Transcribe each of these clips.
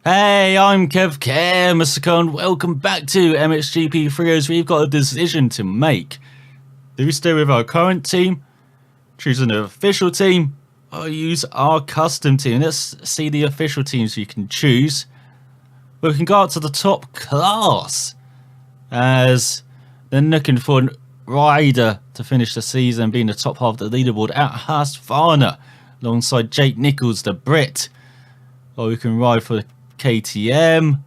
Hey, I'm MXGP3, Mr. Khan. Welcome back to MXGP3 as we've got a decision to make. Do we stay with our current team, choose an official team, or use our custom team? Let's see the official teams you can choose. We can go up to the top class as they're looking for a rider to finish the season, being the top half of the leaderboard at Husqvarna alongside Jake Nichols, the Brit. Or we can ride for the KTM.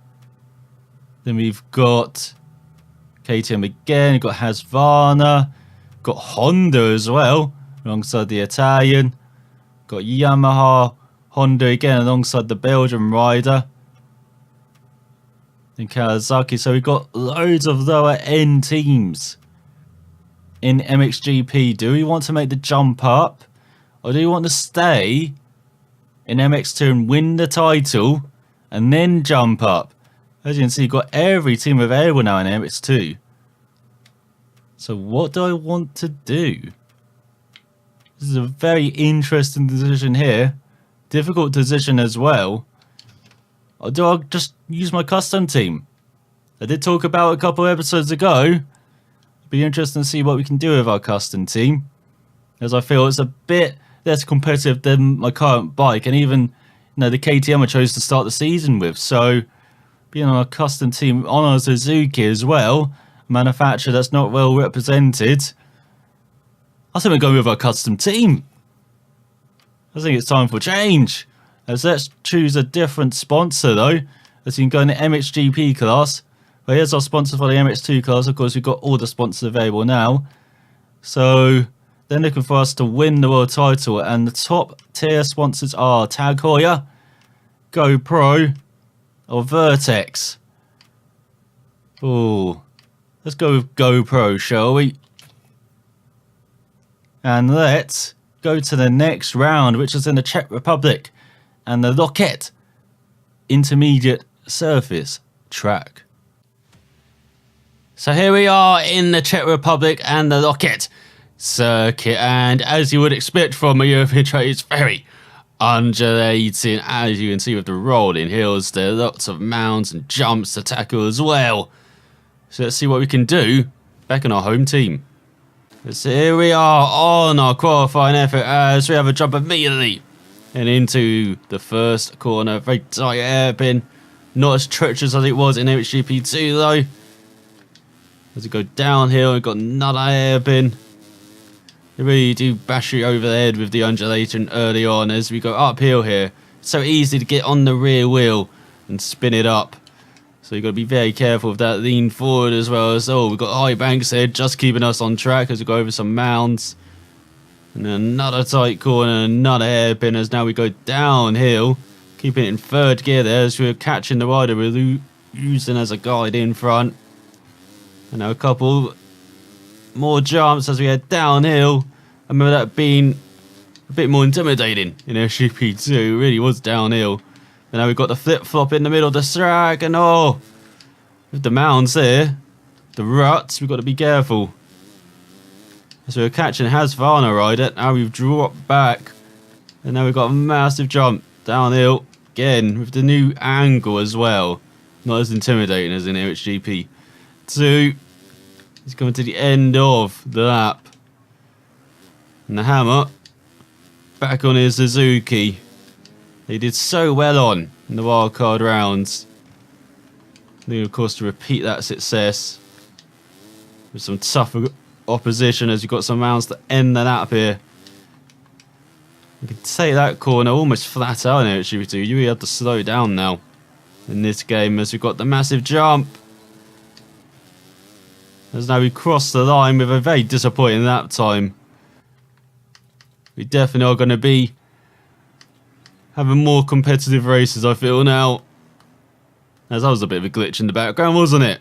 Then we've got KTM again. We've got Husqvarna. Got Honda as well alongside the Italian. Got Yamaha, Honda again alongside the Belgian rider. And Kawasaki. So we've got loads of lower end teams in MXGP. Do we want to make the jump up, or do we want to stay in MX2 and win the title and then jump up? As you can see, you've got every team available now in MX2. So what do I want to do? This is a very interesting decision here. Difficult decision as well. Or do I just use my custom team? I did talk about it a couple episodes ago. It'd be interesting to see what we can do with our custom team, as I feel it's a bit less competitive than my current bike, and even the KTM I chose to start the season with. So being on a custom team on a Suzuki as well, a manufacturer that's not well represented, I think we're going with our custom team. I think it's time for change. Let's choose a different sponsor though, as you can go in the MXGP class. But here's our sponsor for the MX2 class. Of course, we've got all the sponsors available now. So they're looking for us to win the world title, and the top tier sponsors are Tag Heuer, GoPro, or Vertex. Oh, let's go with GoPro, shall we? And let's go to the next round, which is in the Czech Republic and the Loket Intermediate Surface Track. So here we are in the Czech Republic and the Loket circuit, and as you would expect from a European track, it's very undulating, as you can see with the rolling hills. There are lots of mounds and jumps to tackle as well. So let's see what we can do back in our home team. So here we are on our qualifying effort as we have a jump immediately and into the first corner. Very tight hairpin, not as treacherous as it was in MXGP2 though. As we go downhill, we've got another hairpin. They really do bash you over the head with the undulation early on. As we go uphill here, it's so easy to get on the rear wheel and spin it up. So you've got to be very careful with that lean forward as well. As we've got high banks here, just keeping us on track as we go over some mounds. And then another tight corner, another hairpin as now we go downhill. Keeping it in third gear there as we're catching the rider we're using as a guide in front. And now a couple more jumps as we head downhill. I remember that being a bit more intimidating in MXGP2. It really was downhill. And now we've got the flip-flop in the middle of the track, and with the mounds there, the ruts, we've got to be careful. So we're catching Husqvarna rider, now we've dropped back, and now we've got a massive jump downhill, again, with the new angle as well. Not as intimidating as in MXGP2. He's coming to the end of the lap. And the Hammer, back on his Suzuki. They did so well on in the wildcard rounds. Then, of course, to repeat that success with some tougher opposition as you've got some mounds to end the lap here. You can take that corner almost flat out in MXGP2. You really have to slow down now in this game as we've got the massive jump. As now we cross the line with a very disappointing lap time. We definitely are going to be having more competitive races, I feel now. As that was a bit of a glitch in the background, wasn't it?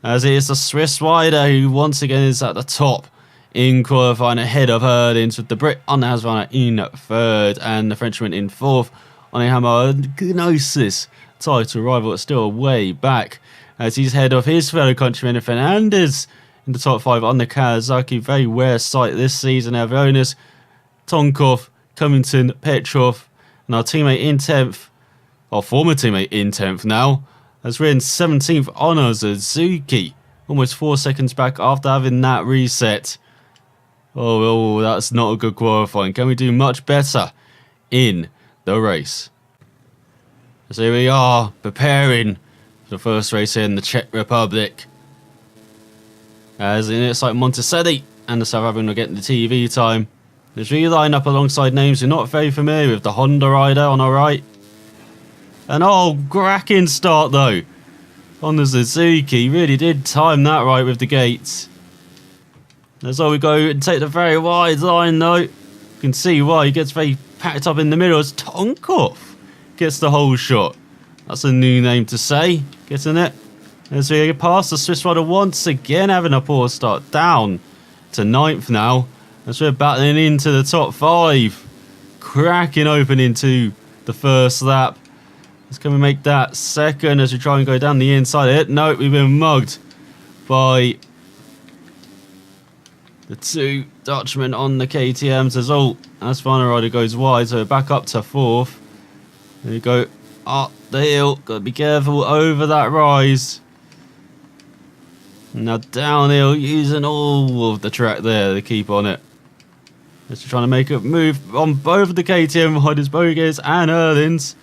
As it is the Swiss rider who once again is at the top in qualifying ahead of Herdins, with the Brit on the Husqvarna in third and the Frenchman in fourth on a Hammer Gnosis title rival still way back as he's ahead of his fellow countryman Fernandez in the top 5 on the Kawasaki. Very rare sight this season. Our owners Tonkov, Cummington, Petrov, and our teammate in 10th our former teammate in 10th now, as we're in 17th on Suzuki. Almost 4 seconds back after having that reset. Oh, that's not a good qualifying. Can we do much better in the race? So here we are, preparing for the first race here in the Czech Republic. As in it's like Montesedi and the South African are getting the TV time. As we line up alongside names we're not very familiar with. The Honda rider on our right. And cracking start though. On the Suzuki, really did time that right with the gates. That's all we go and take the very wide line though. You can see why he gets very packed up in the middle as Tonkov gets the whole shot. That's a new name to say, getting it? As we get past the Swiss rider once again, having a poor start, down to 9th now. As we're battling into the top 5, cracking open into the first lap. Can we make that second as we try and go down the inside of it? No, we've been mugged by the 2 Dutchmen on the KTMs as all. As final rider goes wide, so we're back up to 4th. There you go, up the hill. Got to be careful over that rise. Now downhill, using all of the track there to keep on it. Just trying to make a move on both of the KTM riders, Bogies and Erlins.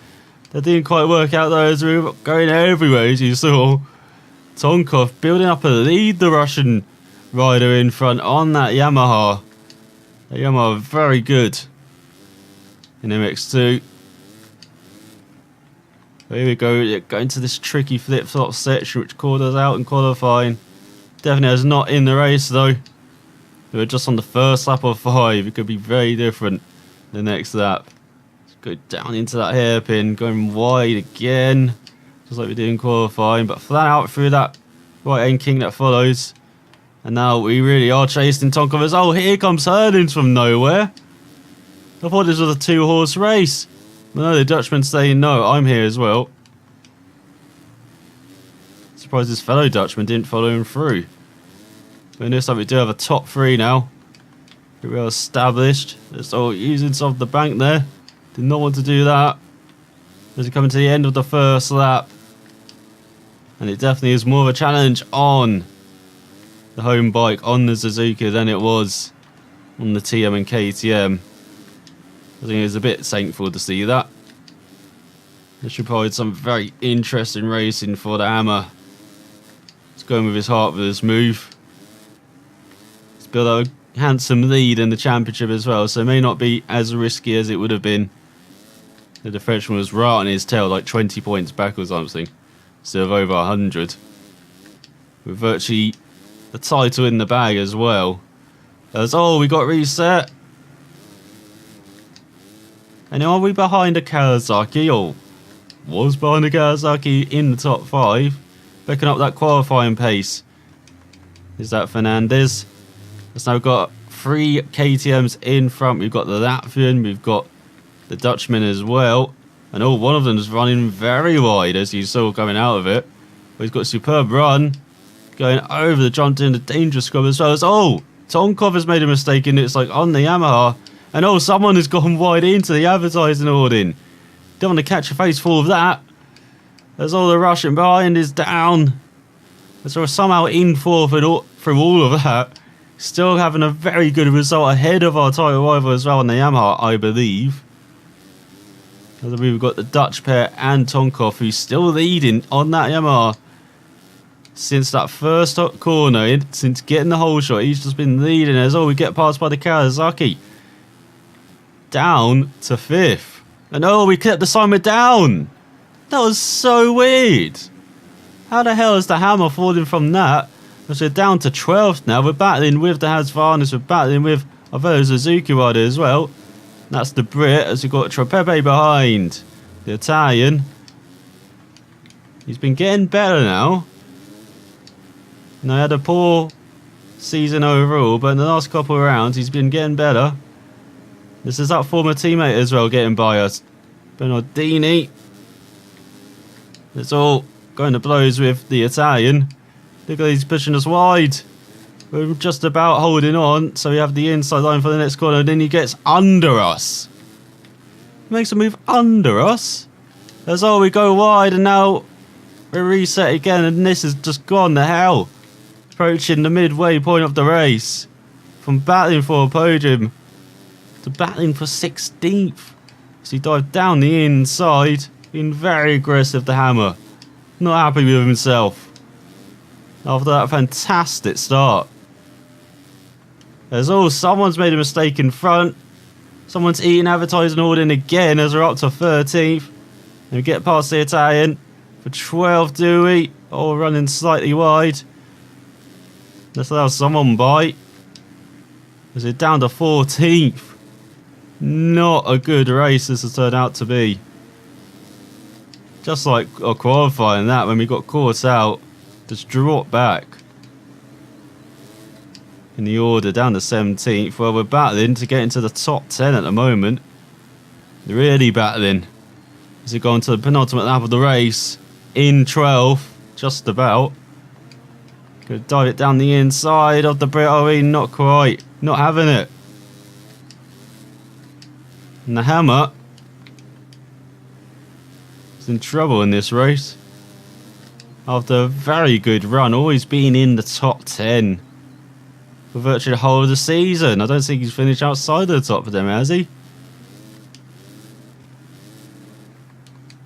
That didn't quite work out though, as we were going everywhere, as you saw. Tonkov building up a lead, the Russian rider in front on that Yamaha. The Yamaha very good in MX2. Here we go, going to this tricky flip-flop section which called us out in qualifying. Definitely is not in the race though. We were just on the first lap of 5. It could be very different the next lap. Let's go down into that hairpin, going wide again, just like we did in qualifying, but flat out through that right-hand king that follows. And now we really are chasing Tonkov as oh, here comes Herdins from nowhere. I thought this was a 2-horse race. But no, the Dutchman's saying no, I'm here as well. Surprised his fellow Dutchman didn't follow him through. But in this time we do have a top 3 now. Pretty well established. Just using some of the bank there. Did not want to do that. As we come to the end of the first lap. And it definitely is more of a challenge on the home bike, on the Suzuki, than it was on the TM and KTM. I think it was a bit thankful to see that. This should provide some very interesting racing for the Hammer. He's going with his heart with this move. He's built a handsome lead in the championship as well, so it may not be as risky as it would have been. The Frenchman was right on his tail, like 20 points back or something, instead of over 100. With virtually the title in the bag as well. As we got reset. And are we behind a Kawasaki, or was behind a Kawasaki in the top 5? Picking up that qualifying pace. Is that Fernandez? Let's now got 3 KTMs in front. We've got the Latvian, we've got the Dutchman as well. And one of them is running very wide, as you saw coming out of it. But he's got a superb run. Going over the jump, doing the dangerous scrub as well as Tonkov has made a mistake in it. It's like on the Yamaha. And someone has gone wide into the advertising hoarding. Don't want to catch a face full of that. As the Russian behind is down. As we're somehow in 4th through all of that. Still having a very good result ahead of our title rival as well on the Yamaha, I believe. As we've got the Dutch pair and Tonkov, who's still leading on that Yamaha. Since that first corner, since getting the whole shot, he's just been leading as we get passed by the Kawasaki. Down to 5th. And we kept the Simon down. That was so weird. How the hell is the Hammer falling from that? Because we're down to 12th now. We're battling with the Husqvarnas. We're battling with our fellow Suzuki rider as well. And that's the Brit, as we've got Tropepe behind the Italian. He's been getting better now. And I had a poor season overall, but in the last couple of rounds he's been getting better. This is that former teammate as well getting by us. Bernardini. It's all going to blows with the Italian. Look at he's pushing us wide. We're just about holding on, so we have the inside line for the next corner, and then he gets under us. He makes a move under us. That's all, we go wide, and now we reset again, and this has just gone to hell. Approaching the midway point of the race. From battling for a podium to battling for 16th. So he dived down the inside, being very aggressive, the Hammer. Not happy with himself after that fantastic start. There's someone's made a mistake in front. Someone's eating advertising ordering again as we're up to 13th. And we get past the Italian for 12th, do we? Oh, running slightly wide. Let's allow someone by. Is it down to 14th? Not a good race this has turned out to be. Just like a qualifying that, when we got caught out, just dropped back in the order down to 17th. Well, we're battling to get into the top 10 at the moment. Really battling. As we go on to the penultimate lap of the race in 12th, just about. Gonna dive it down the inside of the Brit. Not quite. Not having it. And the Hammer is in trouble in this race. After a very good run, always being in the top 10 for virtually the whole of the season. I don't think he's finished outside of the top of them, has he?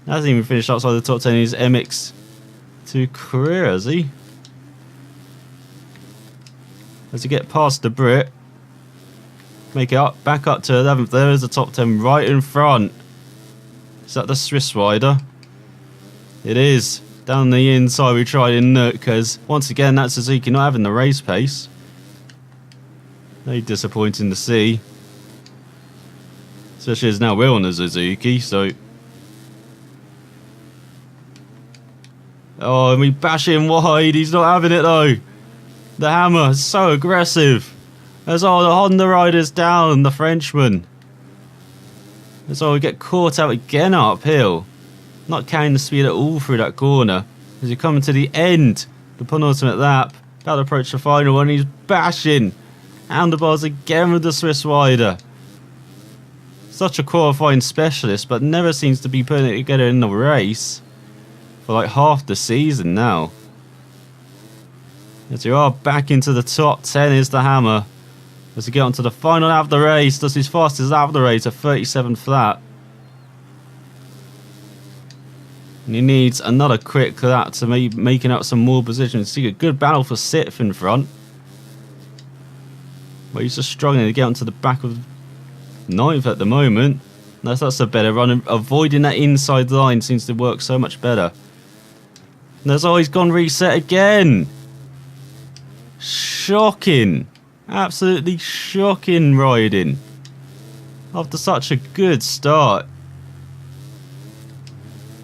Hasn't even finished outside the top 10 in his MX2 career, has he? As we get past the Brit, make it up, back up to 11th. There is the top 10 right in front. Is that the Swiss rider? It is. Down the inside we tried in Nook, because once again that's Suzuki not having the race pace. Very disappointing to see. Especially as now we're on the Suzuki, so... Oh, and we bash him wide. He's not having it though. The Hammer is so aggressive. As all the Honda riders down, the Frenchman. As all we get caught out again uphill. Not carrying the speed at all through that corner. As you come to the end, the penultimate lap, about to approach the final one, he's bashing handlebars again with the Swiss rider. Such a qualifying specialist, but never seems to be putting it together in the race. For like half the season now. As we are back into the top 10 is the Hammer. As we get onto the final lap of the race, does his fastest lap of the race, a 37 flat. And he needs another quick lap to making up some more positions. See a good battle for 6th in front. But he's just struggling to get onto the back of 9th at the moment. That's a better run. Avoiding that inside line seems to work so much better. And there's always gone reset again. Shocking. Absolutely shocking riding. After such a good start.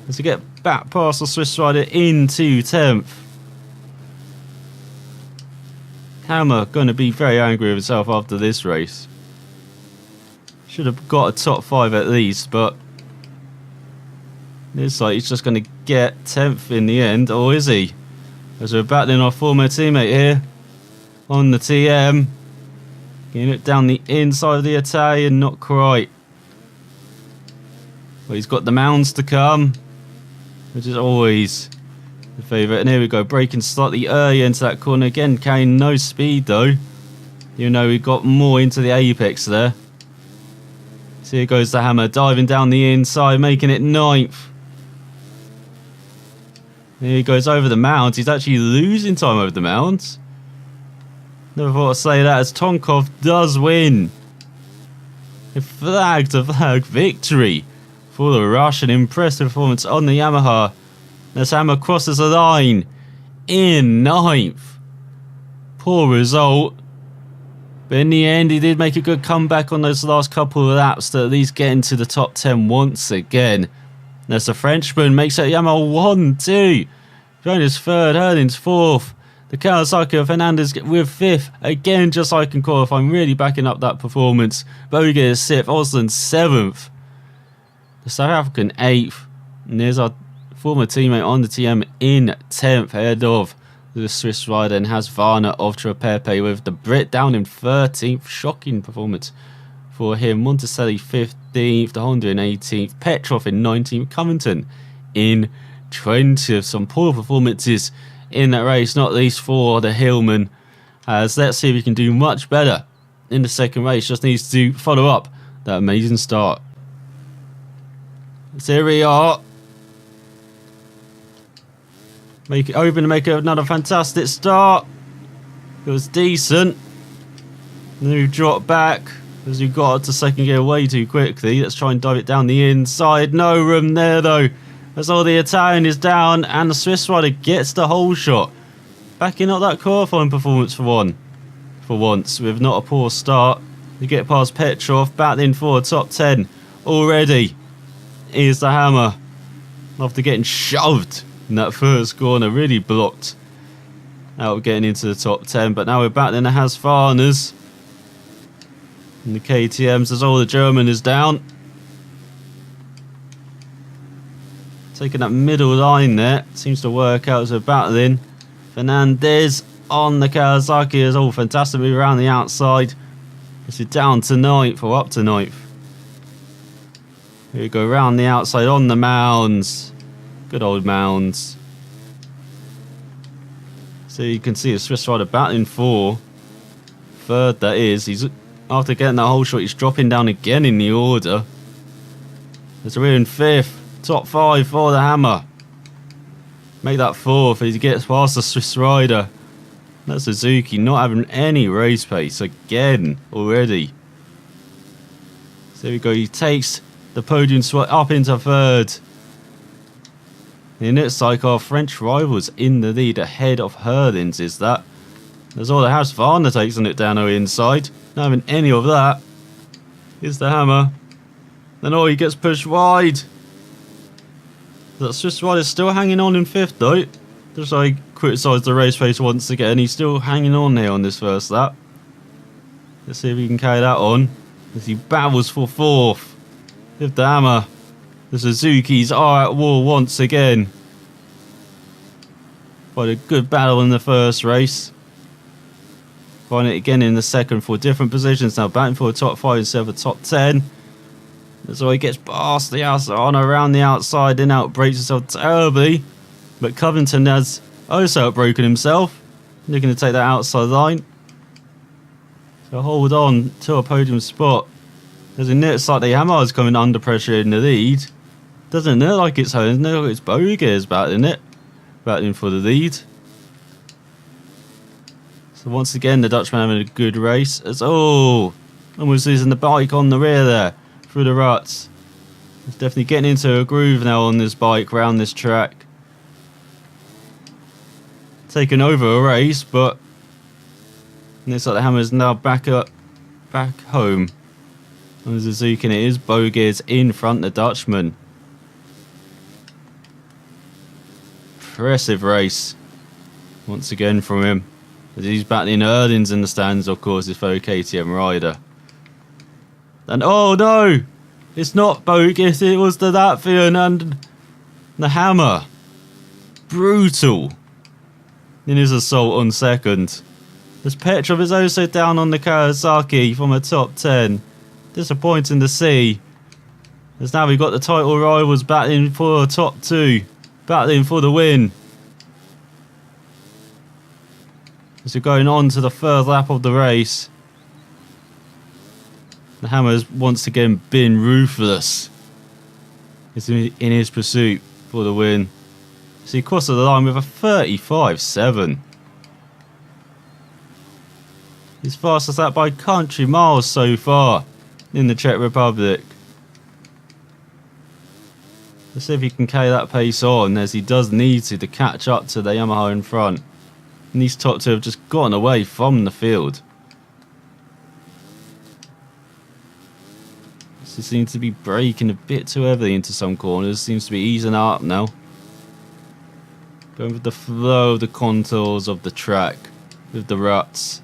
As we get back past the Swiss rider into 10th. Hammer going to be very angry with himself after this race. Should have got a top 5 at least, but looks like he's just going to get 10th in the end, or is he? As we're battling our former teammate here on the TM. Getting it down the inside of the Italian, not quite. But he's got the mounds to come, which is always the favourite. And here we go, braking slightly earlier into that corner. Again, carrying no speed though. Even though we got more into the apex there. So here goes the Hammer, diving down the inside, making it 9th. Here he goes over the mounds. He's actually losing time over the mounds. Never thought I'd say that, as Tonkov does win. A flag-to-flag victory for the Russian. Impressive performance on the Yamaha. As Hammer crosses the line in 9th. Poor result. But in the end, he did make a good comeback on those last couple of laps to at least get into the top 10 once again. As the Frenchman makes it Yamaha 1-2. Join his 3rd, Herling's 4th. The Kawasaki of Fernandez with 5th. Again, just like in qualifying, really backing up that performance. Boga is 6th, Osland 7th. The South African 8th. And there's our former teammate on the TM in 10th, ahead of the Swiss rider, and has Varna of Trepepe with the Brit down in 13th. Shocking performance for him. Monticelli 15th, the Honda in 18th, Petrov in 19th, Covington in 20th. Some poor performances in that race, not least for the Hillman. As let's see if he can do much better in the second race. Just needs to follow up that amazing start. So here we are. Hoping to make another fantastic start. It was decent. And then we dropped back as we got to second gear way too quickly. Let's try and dive it down the inside. No room there though. As all the Italian is down and the Swiss rider gets the whole shot. Backing up that qualifying performance for once with not a poor start. You get past Petrov, battling for a top 10 already. Here's the Hammer. After getting shoved in that first corner, really blocked out of getting into the top 10. But now we're battling the Husqvarnas and the KTMs as all the German is down. Taking that middle line there. Seems to work out as we're battling. Fernandez on the Kawasaki is all fantastic move around the outside. This is down to 9th or up to 9th. Here we go around the outside on the mounds. Good old mounds. So you can see the Swiss rider battling for third, that is. He's after getting that whole shot, he's dropping down again in the order. As we're in 5th. Top 5 for the Hammer. Make that 4th as he gets past the Swiss rider. That's Suzuki not having any race pace again already. So there we go. He takes the podium spot up into 3rd. And it looks like our French rivals in the lead ahead of Herlings is that. There's all the Husqvarna takes it down the inside. Not having any of that. Here's the Hammer. Then he gets pushed wide. That Swiss rider is still hanging on in 5th though. Just I criticised the race pace once again. He's still hanging on here on this first lap. Let's see if he can carry that on. As he battles for 4th. With the Hammer. The Suzukis are at war once again. Quite a good battle in the first race. Find it again in the second for different positions now. Batting for a top 5 instead of a top 10. So he gets past the outside on around the outside, then outbreaks himself terribly. But Covington has also outbroken himself. Looking to take that outside line. So hold on to a podium spot. As it looks like the Hammer is coming under pressure in the lead. Doesn't look like it's home, doesn't look like it's Boge's battling it. Battling for the lead. So once again the Dutchman having a good race. As almost losing the bike on the rear there. Through the ruts. He's definitely getting into a groove now on this bike around this track. Taking over a race, but it looks like the Hammer's now back home. On the Suzuki, and it is Boge's in front of the Dutchman. Impressive race once again from him. As he's battling Erlings in the stands, of course, his fellow KTM rider. And oh no, it's not Bogus, it was the Latvian and the Hammer. Brutal in his assault on second. As Petrov is also down on the Kawasaki from a top 10. Disappointing to see. As now we've got the title rivals battling for a top 2. Battling for the win. As we're going on to the 3rd lap of the race. The Hammer has once again been ruthless. He's in his pursuit for the win. So he crosses the line with a 35.7. His fastest lap by country miles so far in the Czech Republic. Let's see if he can carry that pace on, as he does need to catch up to the Yamaha in front. And these top 2 have just gotten away from the field. He seems to be braking a bit too heavily into some corners. Seems to be easing up now. Going with the flow of the contours of the track. With the ruts.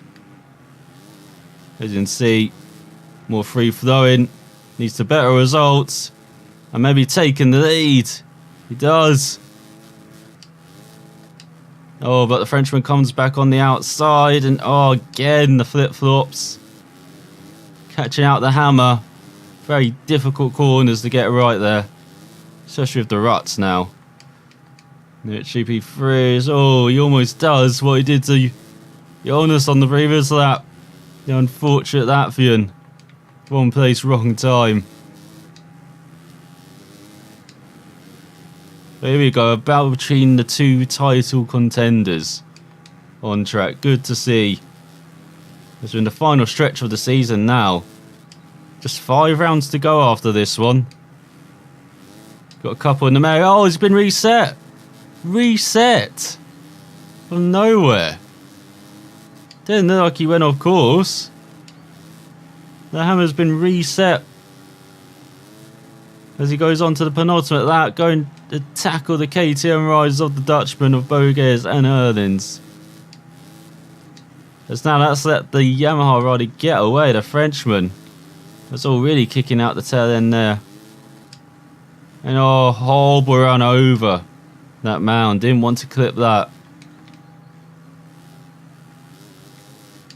As you can see, more free flowing. Needs to better results. And maybe taking the lead. He does. Oh, but the Frenchman comes back on the outside. And again, the flip-flops. catching out the hammer. Very difficult corners to get right there, especially with the ruts now. MXGP3 is, oh, he almost does what he did to Jonas on the previous lap. The unfortunate Latvian. Wrong place, wrong time. But here we go, a battle between the two title contenders on track. Good to see. As we're in the final stretch of the season now. Just 5 rounds to go after this one. Got a couple in the mail. Oh, it's been reset. Reset. From nowhere. Didn't look like he went off course. The hammer's been reset. As he goes on to the penultimate lap, going to tackle the KTM riders of the Dutchman of Boges and Erlins. As now that's let the Yamaha rider get away, the Frenchman. That's all really kicking out the tail end there. And oh, Holber ran over that mound. Didn't want to clip that.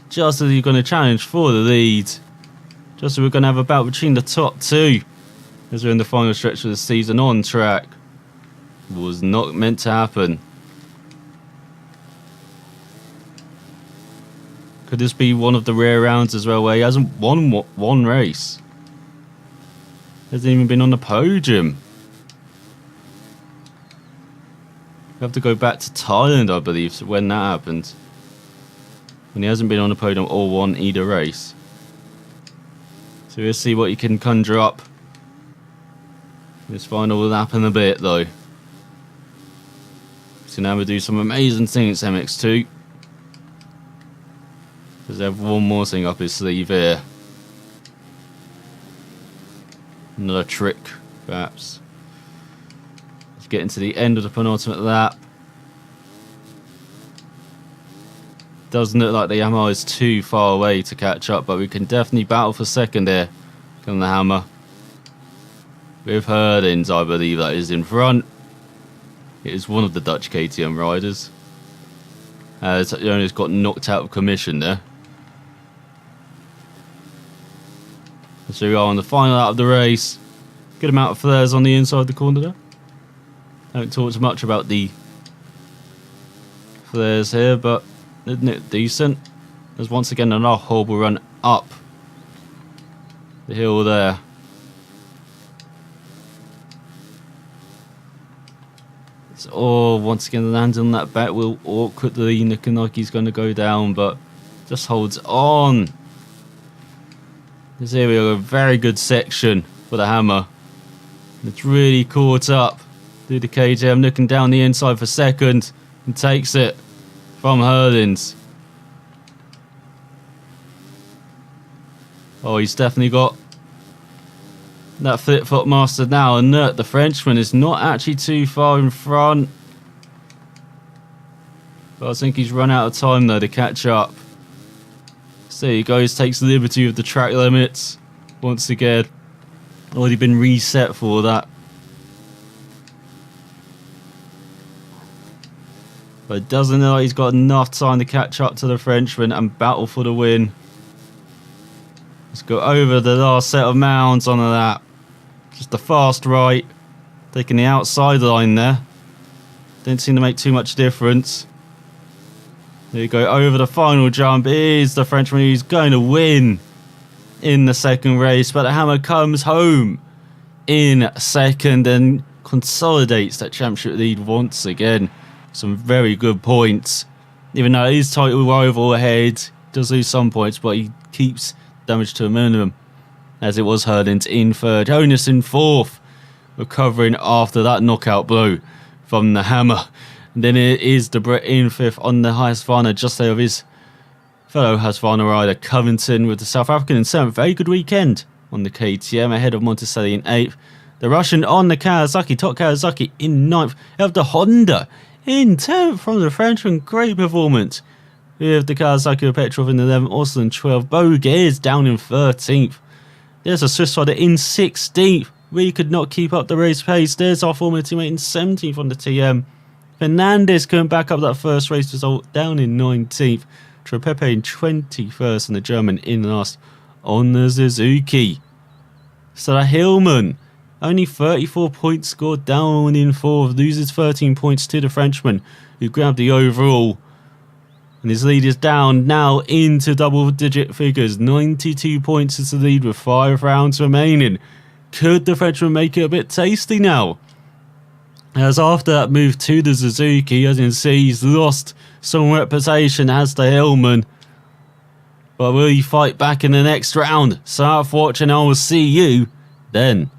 Just as you're going to challenge for the lead. Just as we're going to have a battle between the top two. As we're in the final stretch of the season on track. Was not meant to happen. Could this be one of the rare rounds as well where he hasn't won one race? Hasn't even been on the podium. We have to go back to Thailand, I believe, so when that happened. When he hasn't been on the podium or won either race. So we'll see what he can conjure up. This final lap in a bit though. So now we'll do some amazing things, MX2. Because they have one more thing up his sleeve here. Another trick, perhaps. Let's get into the end of the penultimate lap. Doesn't look like the Yamaha is too far away to catch up, but we can definitely battle for second here. Come the hammer. With Herdins, I believe that is in front. It is one of the Dutch KTM riders. Jonas got knocked out of commission there. So we are on the final out of the race. Good amount of flares on the inside of the corner there. Don't talk too much about the flares here, but isn't it decent? There's once again another horrible run up the hill there. Oh, once again lands on that back wheel awkwardly, looking like he's going to go down, but just holds on. Here we go, a very good section for the hammer. It's really caught up through the KTM, looking down the inside for second, and takes it from Herdins. Oh, he's definitely got that flip-flop master now, and look, the Frenchman is not actually too far in front. But I think he's run out of time though to catch up. So he goes, takes liberty with the track limits once again. Already been reset for that. But it doesn't look like he's got enough time to catch up to the Frenchman and battle for the win. Let's go over the last set of mounds on the lap. Just a fast right, taking the outside line there. Didn't seem to make too much difference. There you go, over the final jump is the Frenchman who's going to win in the second race. But the hammer comes home in second and consolidates that championship lead once again. Some very good points. Even though his title rival ahead does lose some points, but he keeps damage to a minimum. As it was Herdins in third, Jonas in fourth, recovering after that knockout blow from the hammer. And then it is the Brit in fifth on the Husqvarna, just there of his fellow Husqvarna rider Covington with the South African in seventh. Very good weekend on the KTM ahead of Monticelli in eighth. The Russian on the Kawasaki, Top Kawasaki in ninth. Of the Honda in 10th from the Frenchman. Great performance. We have the Kawasaki with Petrov in 11th, Austin in 12th. Bogues down in 13th. There's a Swiss rider in 16th. We could not keep up the race pace. There's our former teammate in 17th on the TM. Fernandez couldn't back up that first race result, down in 19th. Trepepe in 21st and the German in last on the Suzuki. So the Hillman, only 34 points scored down in 4th, loses 13 points to the Frenchman, who grabbed the overall. And his lead is down now into double-digit figures. 92 points is the lead with 5 rounds remaining. Could the Frenchman make it a bit tasty now? As after that move to the Suzuki, as you can see, he's lost some reputation as the Hillman. But will he fight back in the next round? So out for watching, I will see you then.